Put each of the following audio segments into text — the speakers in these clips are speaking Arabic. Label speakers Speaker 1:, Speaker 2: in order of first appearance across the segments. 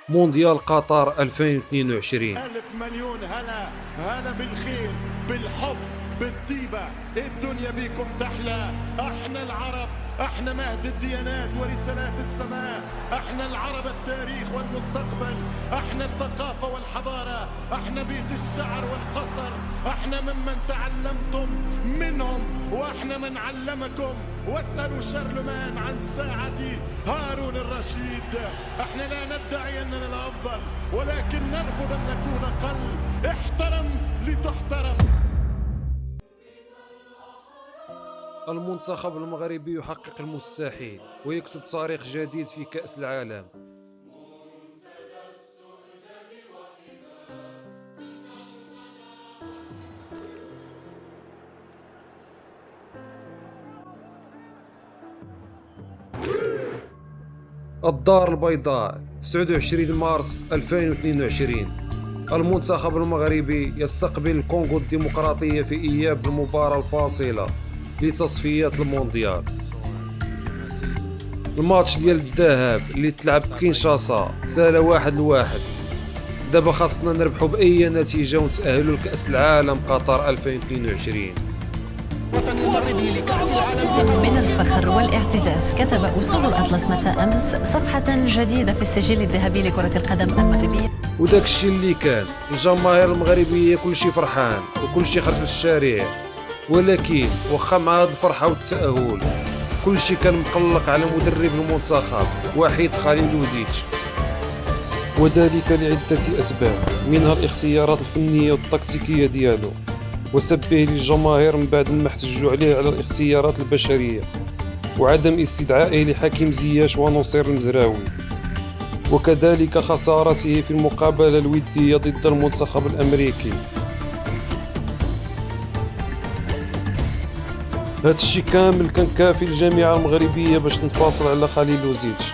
Speaker 1: مونديال قطر 2022.
Speaker 2: ألف مليون هلا، هلا بالخير، بالحب، بالطيبة. الدنيا بيكم تحلى. احنا العرب، احنا مهد الديانات ورسالات السماء. احنا العرب التاريخ والمستقبل. احنا الثقافة والحضارة. احنا بيت الشعر والقصر. احنا ممن تعلمتم منهم، واحنا من علمكم. واسألوا شارلمان عن ساعة هارون الرشيد. احنا لا ندعي اننا الافضل، ولكن نرفض ان نكون اقل. احترم لتحترم.
Speaker 1: المنتخب المغربي يحقق المستحيل ويكتب تاريخ جديد في كأس العالم. الدار البيضاء 29 مارس 2022. المنتخب المغربي يستقبل الكونغو الديمقراطية في إياب المباراة الفاصلة لتصفيات المونديال. الماتش ديال الذهاب اللي تلعب بكينشاسا سال 1-1. دابا خاصنا نربحوا بأي نتيجة ونتأهلوا لكأس العالم قطر 2022.
Speaker 3: الوطني المغربي لكأس العالم.
Speaker 4: من الفخر والاعتزاز كتب أسود الأطلس مساء أمس صفحة جديدة في السجل الذهبي لكرة القدم المغربية.
Speaker 1: وداك الشيء اللي كان الجماهير المغربية كل شيء فرحان وكل شيء خرج للشارع، ولكن واخا مع هاد الفرحة والتأهل كل شيء كان مقلق على مدرب المنتخب وحيد خليل وزيتش، وذلك لعدة أسباب، منها الاختيارات الفنية والتكتيكية ديالو، وسبه للجماهير من بعد ما احتجوا عليه على الاختيارات البشرية، وعدم استدعائه لحكيم زياش ونصير المزراوي، وكذلك خسارته في المقابلة الودية ضد المنتخب الأمريكي. هذا الشيء كامل كان كافي للجامعة المغربية باش تنتفاصل على خليل وزيتش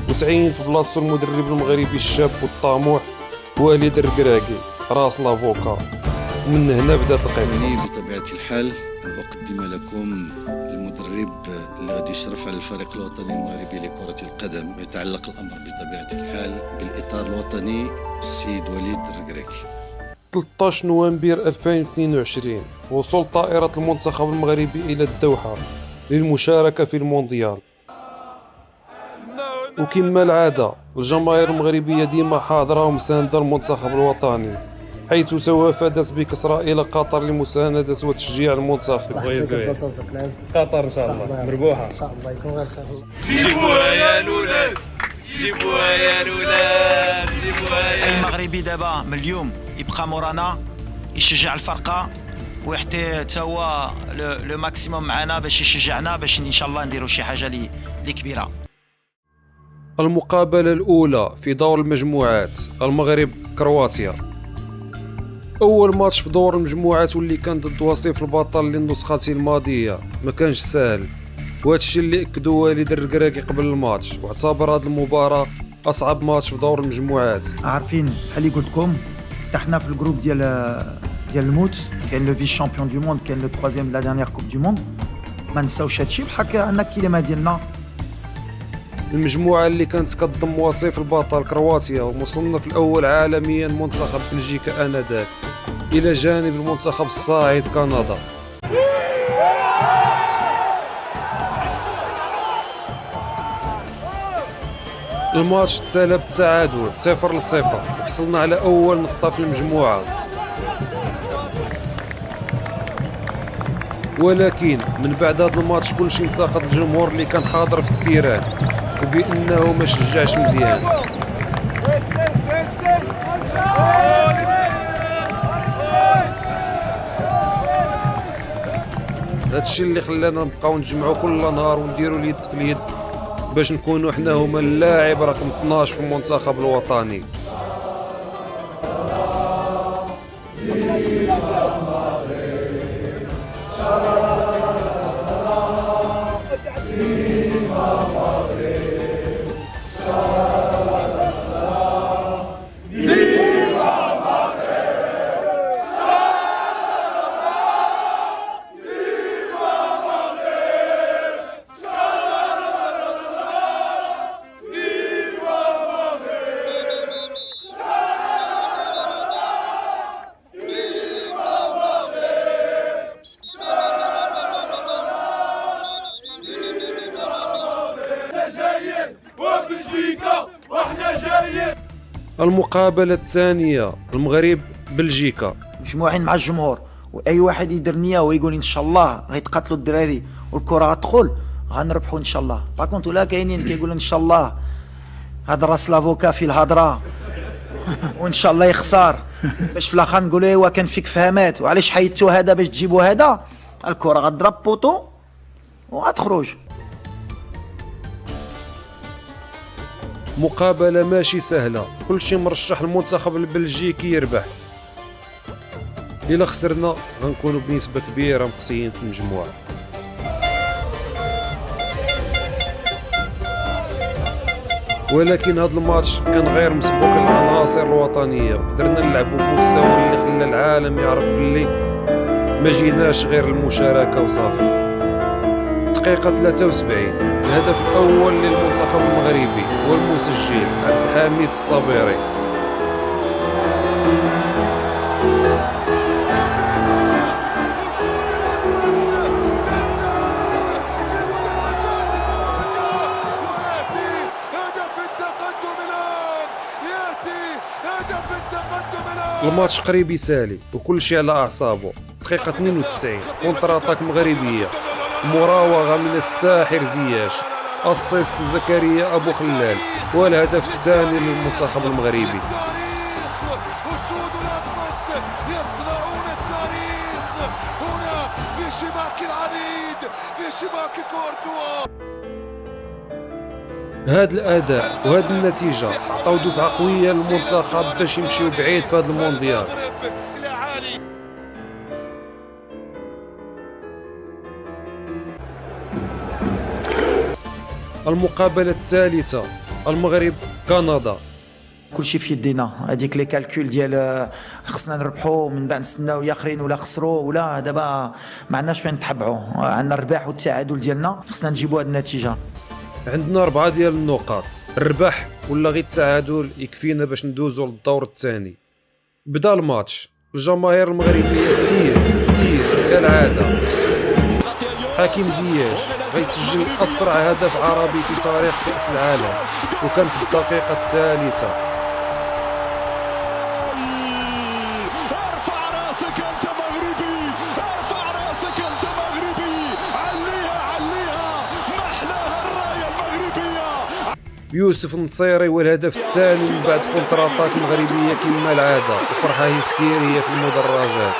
Speaker 1: وتعين في بلاصتو المدرب المغربي الشاب والطموح والد الركراكي راس لافوكا. ومن هنا بدات القصة.
Speaker 5: بطبيعة الحال أن أقدم لكم المدرب اللي غادي يشرف على الفريق الوطني المغربي لكرة القدم. يتعلق الأمر بطبيعة الحال بالإطار الوطني السيد وليد الركراكي.
Speaker 1: 13 نوفمبر 2022 وصول طائرة المنتخب المغربي إلى الدوحة للمشاركة في المونديال. وكما العادة الجماهير المغربية ديما حاضرة ومساندة المنتخب الوطني، حيث توافدت بكسرى إلى قطر لمساندة وتشجيع المنتخب. قطر إن شاء الله مربوحة.
Speaker 6: ان شاء الله يكون غير خير.
Speaker 7: جيبوها يا الولاد، جيبوها يا الولاد، جيبوها يا
Speaker 3: أي مغربي دابا من اليوم يبقى مورانا يشجع الفرقة ويحتي هو لو ماكسيموم معنا باش يشجعنا باش ان شاء الله نديروا شي حاجة اللي كبيرة.
Speaker 1: المقابلة الأولى في دور المجموعات المغرب كرواتيا. أول ماتش في دور المجموعات واللي كان ضد وصيف البطل للنسخة الماضية ما كانش سهل، وهذا الشيء اللي أكدوا والد الركراكي قبل الماتش، واعتبر هذه المباراة أصعب ماتش في دور المجموعات.
Speaker 6: عارفين بحال اللي قلت لكم حنا في الجروب ديال الموت، كاين لو فيس شامبيون دو موند، كاين لو تروازيام لا دانيير كوب دو موند. ما نساوش هادشي بحال ان الكلمه ديالنا.
Speaker 1: المجموعة اللي كانت كتضم وصيف البطل كرواتيا والمصنف الأول عالميا منتخب بلجيكا آنذاك، إلى جانب المنتخب الصاعد كندا. الماتش تسالى بالتعادل 0-0 وحصلنا على أول نقطة في المجموعة، ولكن من بعد هذا الماتش كلشي انتقد الجمهور اللي كان حاضر في التيران وبأنه ما شجعش مزيان. هادشي اللي خلانا نبقاو نجمعوا كل نهار ونديروا اليد في اليد باش نكونوا حنا هما اللاعب رقم 12 في المنتخب الوطني. المقابلة الثانية المغرب بلجيكا.
Speaker 6: مجموعين مع الجمهور، واي واحد يدير نيه ويقول ان شاء الله غيتقاتلوا الدراري والكره غتدخل غنربحوا ان شاء الله. باكونت ولا كاينين كيقولوا ان شاء الله هذا راس لافوكا في الهضره وان شاء الله يخسر، باش في الاخر نقولوا ايوا كان فيك فهمات وعلاش حيدتوا هذا باش تجيبوا هذا. الكره غتضرب بوطو وغتخرج.
Speaker 1: مقابلة ماشي سهلة، كل شيء مرشح المنتخب البلجيكي يربح. إلا خسرنا غنكونوا بنسبة كبيرة مقصيين في المجموعة. ولكن هذا الماتش كان غير مسبوق العناصر الوطنية، وقدرنا نلعبوا بمستوى اللي خلى العالم يعرف باللي ما جيناش غير المشاركة وصافي. دقيقة 73 الهدف الأول للمنتخب المغربي والمسجل عبد الحميد الصابري. الماتش قريب يسالي وكل شيء على أعصابه. دقيقة 92 كونتر اتاك مغربية، مراوغة من الساحر زياش، اسيست لزكريا أبو خلال، والهدف الثاني للمنتخب المغربي.
Speaker 2: أسود الأطلس يصنعون التاريخ هنا في شباك العريض، في شباك كورتوا.
Speaker 1: هذا الأداء وهذه النتيجة عطاو دفعة قوية للمنتخب باش يمشيو بعيد في هذا المونديال. المقابلة الثالثة المغرب كندا.
Speaker 6: كل شيء في يدينا، هذيك لي كالكول ديال خصنا نربحوا من بعد نستناو ياخرين ولا خسروا ولا دابا ما عندناش فين نتحبعوا، عندنا الرباح والتعادل ديالنا، خصنا نجيبوا هذه النتيجة.
Speaker 1: عندنا 4 ديال النقاط، الربح ولا غير التعادل يكفينا باش ندوزو للدور الثاني. بدا الماتش، الجماهير المغربية سير كالعادة. حكيم زياش غيسجل أسرع هدف عربي في تاريخ كأس العالم، وكان في الدقيقة الثالثة.
Speaker 2: ارفع راسك انت مغربي، ارفع راسك انت مغربي، عليها محلاها الراية المغربية.
Speaker 1: يوسف النصيري والهدف الثاني من بعد كونتر اتاك مغربية كما العادة، وفرحة هستيرية في المدرجات.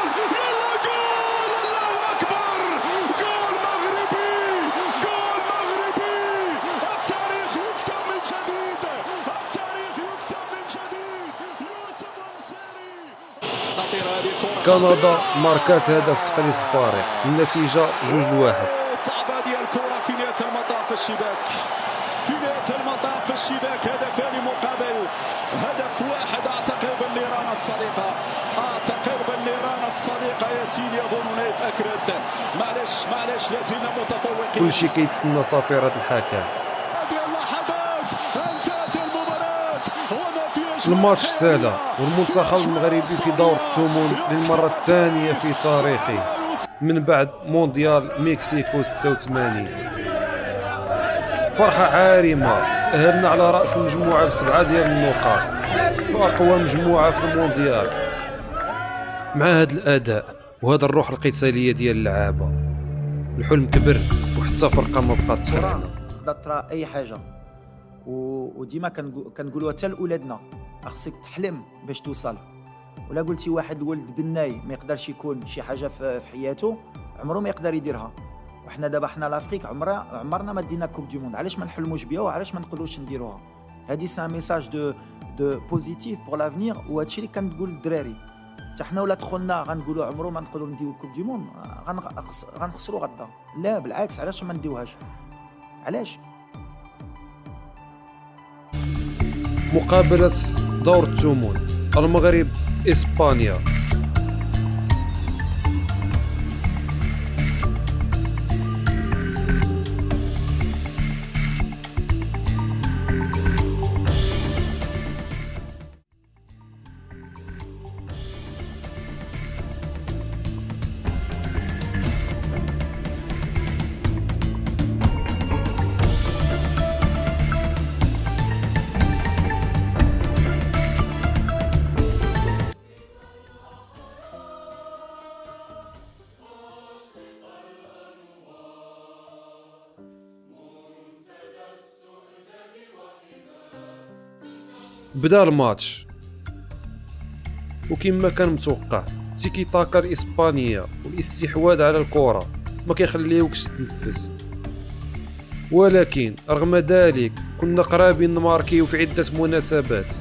Speaker 1: كندا ماركات هدف تقليص الفارق، النتيجة 2-1.
Speaker 2: صعبة ديال الكرة في نهاية المطاف الشباك، في نهاية المطاف الشباك. هدفان مقابل هدف واحد. أعتقد بالنيران الصديقة، أعتقد بالنيران الصديقة ياسين يا بونونيف أكرد. معلش لازلنا متفوقين.
Speaker 1: كل شيء كيتسنى صافرة الحكم. الماتش سادة والمنتخب المغربي في دور الثمن للمرة الثانية في تاريخه من بعد مونديال مكسيكو 86. فرحة عارمة، تأهلنا على رأس المجموعة ب7 ديال النقاط في أقوى مجموعة في المونديال. مع هذا الأداء وهذا الروح القتالية ديال اللعابة، الحلم كبر وحتى فرقة ما بقات تخلعنا.
Speaker 6: تقدر ترى اي حاجه، وديما كنقولوها حتى لاولادنا، خصك تحلم باش توصل. ولا قلتي واحد الولد بناي ما يقدرش يكون شي حاجه في حياته، عمره ما يقدر يديرها. وحنا دابا حنا لافريك عمرنا ما دينا كوب دي موند، علاش ما نحلموش بها وعلاش ما نقدروش نديروها؟ هذه سي ان ميساج دو بوزيتيف بور لافنير، وهادشي اللي كنقول للدراري. حتى حنا ولا دخلنا غنقولوا عمره ما نقدروا نديو كوب دي موند، غنخسروا غدا. لا بالعكس، علاش ما نديوهاش؟ علاش؟
Speaker 1: مقابلة دور الثمن المغرب إسبانيا. بدا الماتش وكما كان متوقع تيكي تاكا الإسبانية والاستحواذ على الكرة ما كيخليوكش تنفس، ولكن رغم ذلك كنا قرابين نماركيو في عدة مناسبات.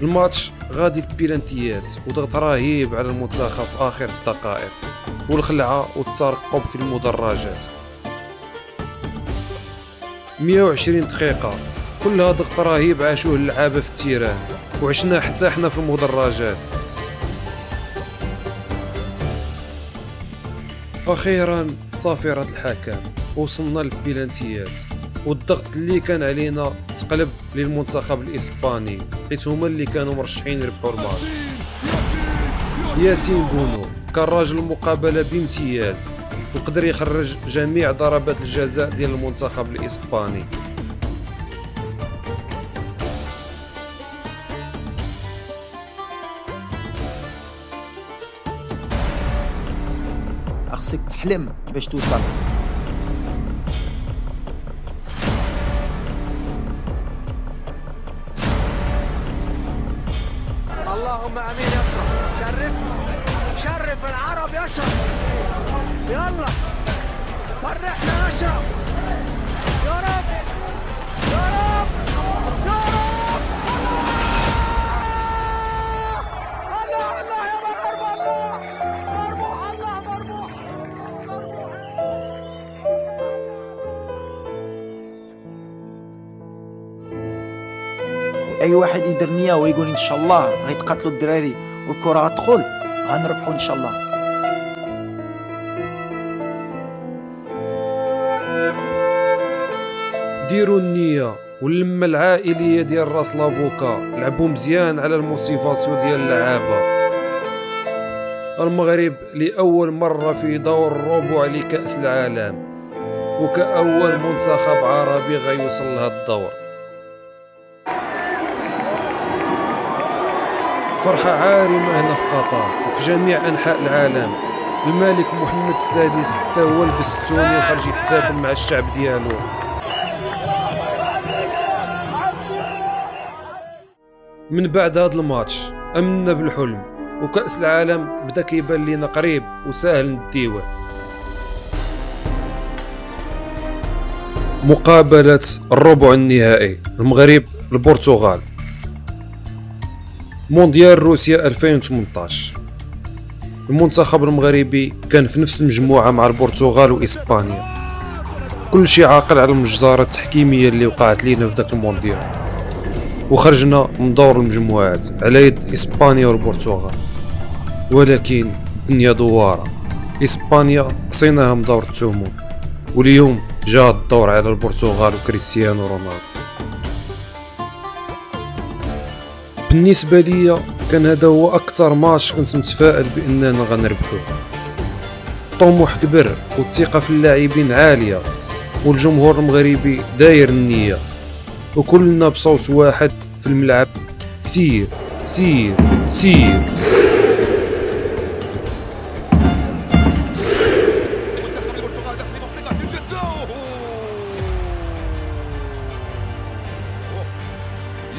Speaker 1: الماتش غادي البيلانتيات وضغط رهيب على المنتخب في آخر الدقائق والخلعة والترقب في المدرجات. 120 دقيقة كلها ضغط رهيب عاشوه اللعابة في التيران وعشنا حتى حنا في المدرجات. أخيرا صافرة الحكم وصلنا للبيلانتيات والضغط اللي كان علينا تقلب للمنتخب الإسباني حيث هما اللي كانوا مرشحين يربحوا الماتش. ياسين بونو كان راجل المقابلة بامتياز وقدر يخرج جميع ضربات الجزاء ديال المنتخب الإسباني.
Speaker 6: خصك تحلم باش توصل.
Speaker 8: اللهم امين يا اشرف، شرفنا شرف العرب يا اشرف، يلا فرحنا يا اشرف، يا رب يا رب يا رب. الله الله يا مرموح مرموح الله مرموح
Speaker 6: اي واحد يدير نيه ويقول ان شاء الله غيتقاتلوا الدراري والكره غتدخل غنربحوا ان شاء الله.
Speaker 1: ديروا النية واللمة العائلية ديال راس لافوكا لعبوا مزيان على الموتيفاسيون ديال اللعابة. المغرب لأول مرة في دور الربع لكأس العالم وكأول منتخب عربي غيوصل لهذا الدور. فرحة عارمة هنا في قطر وفي جميع أنحاء العالم. الملك محمد السادس حتى هو لبس التوني وخرج يحتفل مع الشعب ديالو. من بعد هذا الماتش أمنا بالحلم وكأس العالم بدا كيبان لينا قريب وسهل نديوه. مقابلة الربع النهائي المغرب البرتغال مونديال روسيا 2018. المنتخب المغربي كان في نفس المجموعة مع البرتغال وإسبانيا. كل شيء عاقل على المجزرة التحكيمية اللي وقعت لينا في ذاك المونديال وخرجنا من دور المجموعات على يد إسبانيا والبرتغال، ولكن الدنيا دوارة. إسبانيا قصيناها من دور الثمن واليوم جاء الدور على البرتغال وكريستيانو رونالدو. بالنسبة لي كان هذا هو أكثر ماتش كنت متفائل بأننا غنربحوه. الطموح كبر والثقة في اللاعبين عالية والجمهور المغربي داير النية وكلنا بصوت واحد في الملعب: سير سير سير.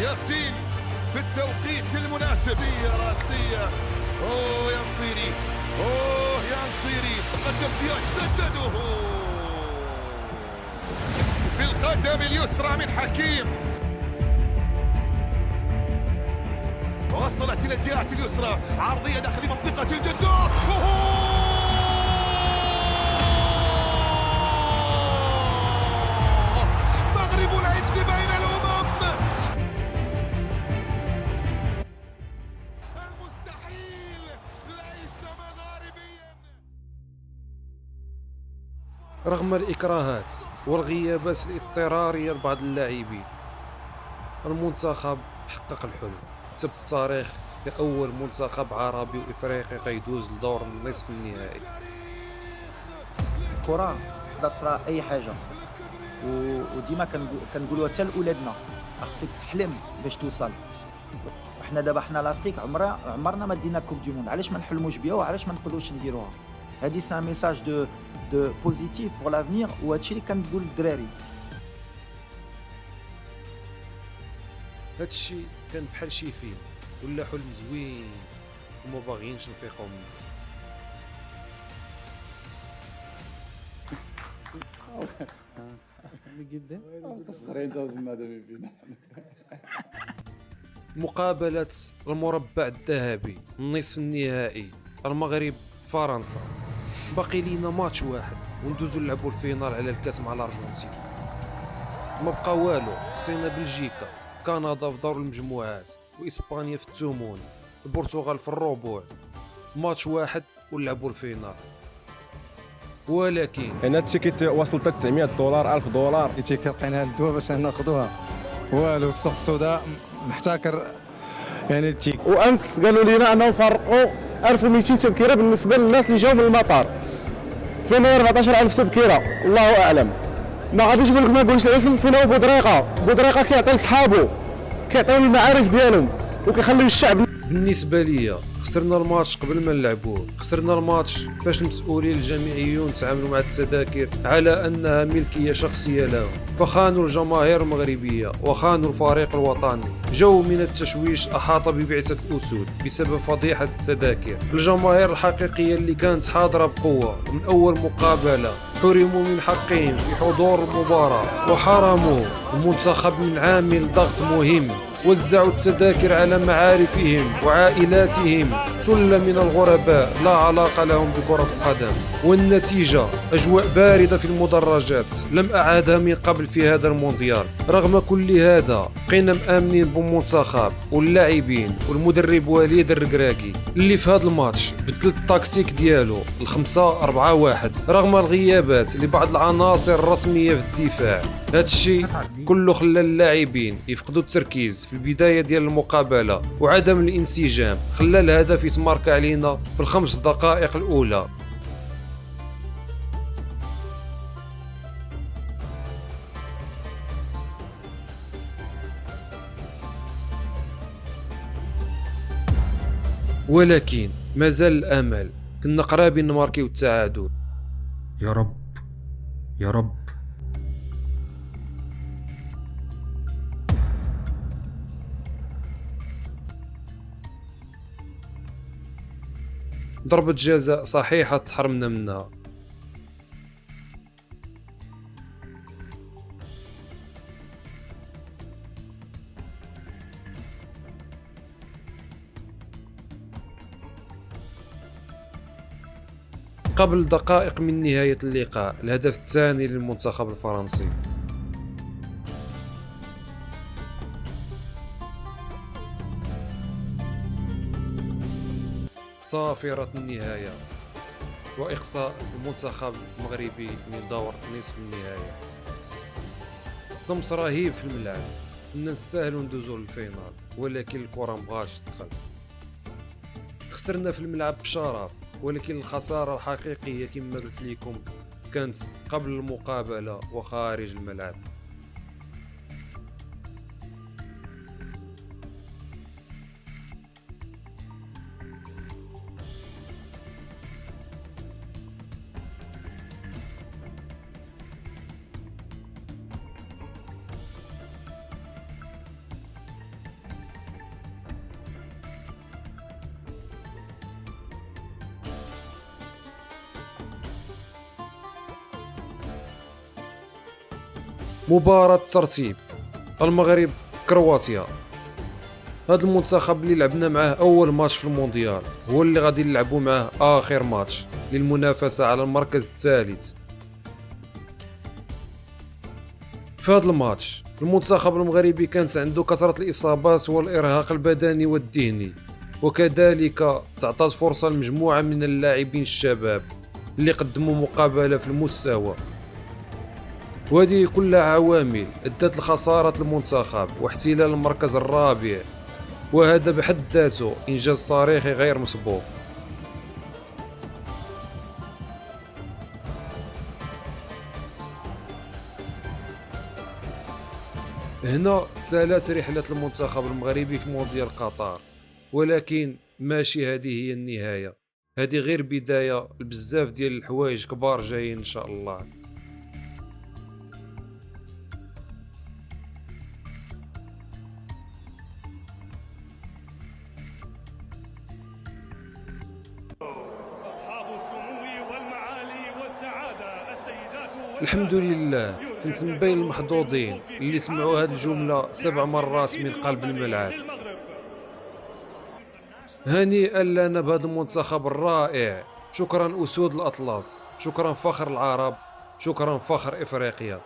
Speaker 2: ياسين في التوقيت المناسب، راسية. اوه يا نصيري، اوه يا نصيري، تقدم زياش سدده بالقدم اليسرى من حكيم، وصلت الى الجهة اليسرى، عرضية داخل منطقة الجزاء. مغرب العز بين الأمم. المستحيل ليس مغاربيا.
Speaker 1: رغم الإكراهات والغيابات الاضطرارية لبعض اللاعبين المنتخب حقق الحلم كتب التاريخ كأول منتخب عربي وإفريقي غيدوز لدور النصف النهائي.
Speaker 6: الكره تقدر ترى اي حاجه وديما كنقولوها حتى لاولادنا: خصك تحلم باش توصل. وحنا دابا حنا لافريك عمرنا ما دينا كوب دي موند، علاش ما نحلموش بها وعلاش ما نقدروش نديروها؟ هادي سي ان ميساج دو بوزيتيف بور لافنير، وهادشي اللي كنقول للدراري.
Speaker 1: هادشي كان بحال شي فيلم ولا حلم زوين وما باغيينش نفيقوا منه. مقابلة المربع الذهبي النصف النهائي المغرب فرنسا، باقي لينا ماتش واحد وندوزو نلعبو الفينال على الكاس مع الارجنتين. ما بقى والو، خسينا بلجيكا، كندا في دور المجموعات، واسبانيا في الثمن، البرتغال في الربع. ماتش واحد ونلعبو الفينال. ولكن
Speaker 9: هنا التيكيت وصل حتى $900 $1000.
Speaker 10: التيكيت لقيناها للدوا باش ناخذوها، والو السوق السوداء محتكر يعني التيكيت.
Speaker 9: وامس قالوا لنا انهم فرقوا 1200 تذكره بالنسبه للناس اللي جاوا من المطار، فين 14000 تذكره الله اعلم. ما غاديش نقول لك ما نقولش الاسم. فين هو بودريقه كيعطي لصحابو، كيعطيو المعارف ديالهم وكيخليو الشعب.
Speaker 1: بالنسبة ليا خسرنا الماتش قبل ما نلعبوه، خسرنا الماتش فاش المسؤولين الجامعيون تعاملوا مع التذاكر على انها ملكية شخصية لهم، فخانوا الجماهير المغربية وخانوا الفريق الوطني. جو من التشويش احاط ببعثة الاسود بسبب فضيحة التذاكر. الجماهير الحقيقية اللي كانت حاضرة بقوة ومن اول مقابلة حرموا من حقهم في حضور المباراة، وحرموا المنتخب من عامل ضغط مهم. وزعوا التذاكر على معارفهم وعائلاتهم، ثلة من الغرباء لا علاقة لهم بكرة القدم. والنتيجة أجواء باردة في المدرجات لم أعهدها من قبل في هذا المونديال. رغم كل هذا بقينا مآمنين بالمنتخب واللاعبين والمدرب وليد الركراكي اللي في هذا الماتش بدل التكتيك ديالو ال5-4-1 رغم الغيابات لبعض العناصر الرسمية في الدفاع. هذا الشيء كله خلى اللاعبين يفقدوا التركيز في البداية ديال المقابلة، وعدم الانسجام خلى الهدف يتمارك علينا في ال5 دقائق الأولى. ولكن مازال الأمل، كنا قرابين نماركيو التعادل.
Speaker 11: يا رب يا رب.
Speaker 1: ضربة جزاء صحيحة تحرمنا منها. قبل دقائق من نهاية اللقاء الهدف الثاني للمنتخب الفرنسي. صافرة النهاية وإقصاء المنتخب المغربي من دور نصف النهاية. صمت رهيب في الملعب، كنا نستاهلو ندوزو للفينال ولكن الكرة مبغاش تدخل. خسرنا في الملعب بشرف، ولكن الخسارة الحقيقية كما قلت لكم كانت قبل المقابلة وخارج الملعب. مباراة ترتيب المغرب كرواتيا. هذا المنتخب اللي لعبنا معاه اول ماتش في المونديال هو اللي غادي نلعبوا معاه اخر ماتش للمنافسة على المركز الثالث. في هذا الماتش المنتخب المغربي كانت عنده كثرة الإصابات والإرهاق البدني والذهني، وكذلك تعطات فرصة لمجموعة من اللاعبين الشباب اللي قدموا مقابلة في المستوى. وهذه كلها عوامل ادت لخسارة المنتخب واحتلال المركز الرابع، وهذا بحد ذاته إنجاز تاريخي غير مسبوق. هنا تسالت رحلة المنتخب المغربي في مونديال قطر، ولكن ماشي هذه هي النهاية، هذه غير بداية لبزاف ديال الحوايج كبار جايين إن شاء الله. الحمد لله كنت من بين المحظوظين اللي سمعوا هذه الجملة 7 مرات من قلب الملعب. هنيئا لنا بهذا المنتخب الرائع. شكرا أسود الأطلس، شكرا فخر العرب، شكرا فخر إفريقيا.